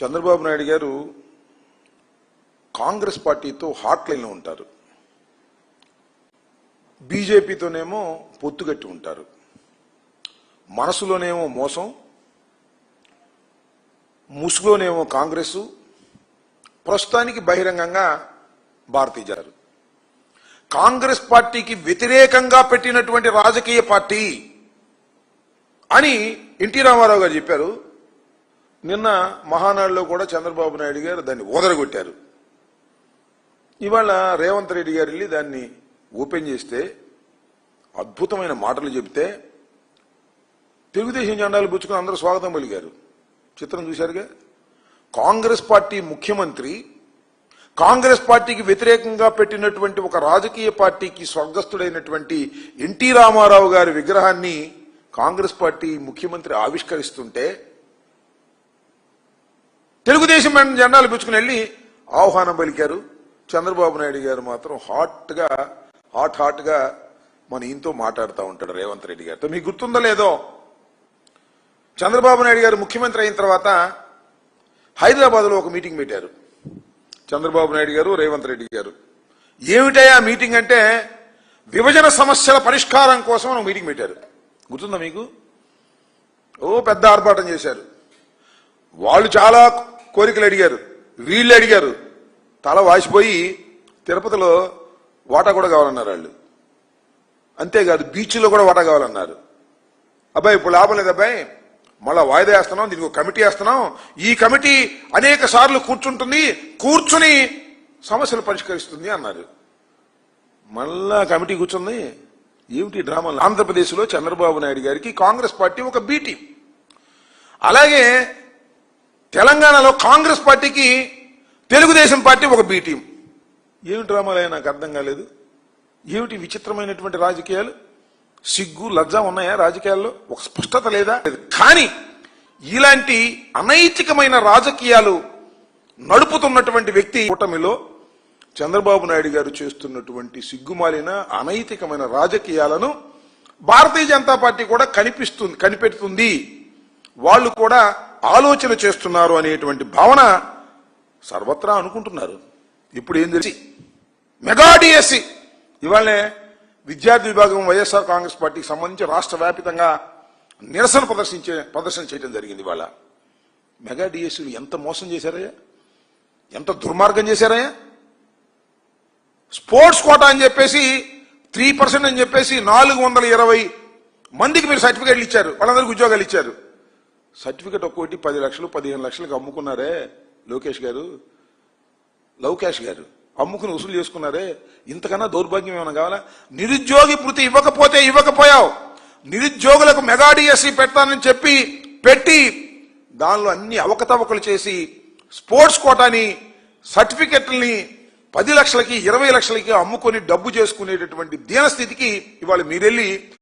చంద్రబాబు నాయుడు గారు కాంగ్రెస్ పార్టీతో హాట్ లైన్లో ఉంటారు, బీజేపీతోనేమో పొత్తుగట్టి ఉంటారు. మనసులోనేమో మోసం, ముసుగులోనేమో కాంగ్రెస్, ప్రస్తుతానికి బహిరంగంగా భారతీయ జనతా కాంగ్రెస్ పార్టీకి వ్యతిరేకంగా పెట్టినటువంటి రాజకీయ పార్టీ అని ఎన్టీ రామారావు గారు చెప్పారు. నిన్న మహానాడులో కూడా చంద్రబాబు నాయుడు గారు దాన్ని ఓదరగొట్టారు. ఇవాళ రేవంత్ రెడ్డి గారు వెళ్ళి దాన్ని ఓపెన్ చేస్తే అద్భుతమైన మాటలు చెబితే తెలుగుదేశం జెండాలు పుచ్చుకుని అందరూ స్వాగతం పలికారు. చిత్రం చూశారుగా. కాంగ్రెస్ పార్టీ ముఖ్యమంత్రి కాంగ్రెస్ పార్టీకి వ్యతిరేకంగా పెట్టినటువంటి ఒక రాజకీయ పార్టీకి స్వర్గస్థుడైనటువంటి ఎన్టీ రామారావు గారి విగ్రహాన్ని కాంగ్రెస్ పార్టీ ముఖ్యమంత్రి ఆవిష్కరిస్తుంటే తెలుగుదేశం జెండాలు పుచ్చుకుని వెళ్ళి ఆహ్వానం పలికారు. చంద్రబాబు నాయుడు గారు మాత్రం హాట్ గా మన ఈయనతో మాట్లాడుతూ ఉంటాడు రేవంత్ రెడ్డి గారితో. మీకు గుర్తుందో లేదో, చంద్రబాబు నాయుడు గారు ముఖ్యమంత్రి అయిన తర్వాత హైదరాబాద్ లో ఒక మీటింగ్ పెట్టారు చంద్రబాబు నాయుడు గారు, రేవంత్ రెడ్డి గారు. ఏమిటయా మీటింగ్ అంటే విభజన సమస్యల పరిష్కారం కోసం ఒక మీటింగ్ పెట్టారు. గుర్తుందా మీకు? పెద్ద ఆర్భాటం చేశారు. వాళ్ళు చాలా కోరికలు అడిగారు, వీళ్ళు అడిగారు. తల వాసిపోయి తిరుపతిలో వాటా కూడా కావాలన్నారు వాళ్ళు. అంతేకాదు బీచ్లో కూడా వాటా కావాలన్నారు. అబ్బాయి ఇప్పుడు లాభం లేదు అబ్బాయి, మళ్ళా వాయిదా వేస్తున్నాం, దీనికి ఒక కమిటీ వేస్తున్నాం, ఈ కమిటీ అనేక సార్లు కూర్చుంటుంది, కూర్చుని సమస్యలు పరిష్కరిస్తుంది అన్నారు. మళ్ళా కమిటీ కూర్చుంది. ఏమిటి డ్రామా? ఆంధ్రప్రదేశ్లో చంద్రబాబు నాయుడు గారికి కాంగ్రెస్ పార్టీ ఒక బి టీం, అలాగే తెలంగాణలో కాంగ్రెస్ పార్టీకి తెలుగుదేశం పార్టీ ఒక బి టీం. ఏమిటి డ్రామాలే నాకు అర్థం కాలేదు. ఏమిటి విచిత్రమైనటువంటి రాజకీయాలు? సిగ్గు లజ్జ ఉన్నాయా రాజకీయాల్లో? ఒక స్పష్టత లేదా? కానీ ఇలాంటి అనైతికమైన రాజకీయాలు నడుపుతున్నటువంటి వ్యక్తి కూటమిలో చంద్రబాబు నాయుడు గారు చేస్తున్నటువంటి సిగ్గుమాలిన అనైతికమైన రాజకీయాలను భారతీయ జనతా పార్టీ కూడా కనిపెడుతుంది, వాళ్ళు కూడా ఆలోచన చేస్తున్నారు అనేటువంటి భావన సర్వత్రా అనుకుంటున్నారు. ఇప్పుడు ఏం తెలిసి మెగా డిఎస్సి ఇవాళనే విద్యార్థి విభాగం వైఎస్ఆర్ కాంగ్రెస్ పార్టీకి సంబంధించి రాష్ట్ర వ్యాప్తంగా నిరసన ప్రదర్శన చేయడం జరిగింది. ఇవాళ మెగా డిఎస్సీలు ఎంత మోసం చేశారయ్యా, ఎంత దుర్మార్గం చేశారయ్యా. స్పోర్ట్స్ కోటా అని చెప్పేసి 3% అని చెప్పేసి 420 మందికి మీరు సర్టిఫికేట్లు ఇచ్చారు, వాళ్ళందరికీ ఉద్యోగాలు ఇచ్చారు. సర్టిఫికేట్ ఒక్కోటి 10 లక్షలు 15 లక్షలకు అమ్ముకున్నారే లవ్ క్యాష్ గారు అమ్ముకుని వసూలు చేసుకున్నారే. ఇంతకన్నా దౌర్భాగ్యం ఏమైనా కావాలా? నిరుద్యోగి భృతి ఇవ్వకపోయావు, నిరుద్యోగులకు మెగా డిఎస్సి పెడతానని చెప్పి పెట్టి దానిలో అన్ని అవకతవకలు చేసి స్పోర్ట్స్ కోటాని సర్టిఫికెట్లని 10 లక్షలకి 20 లక్షలకి అమ్ముకొని డబ్బు చేసుకునేటటువంటి దీనస్థితికి ఇవాళ మీరెళ్ళి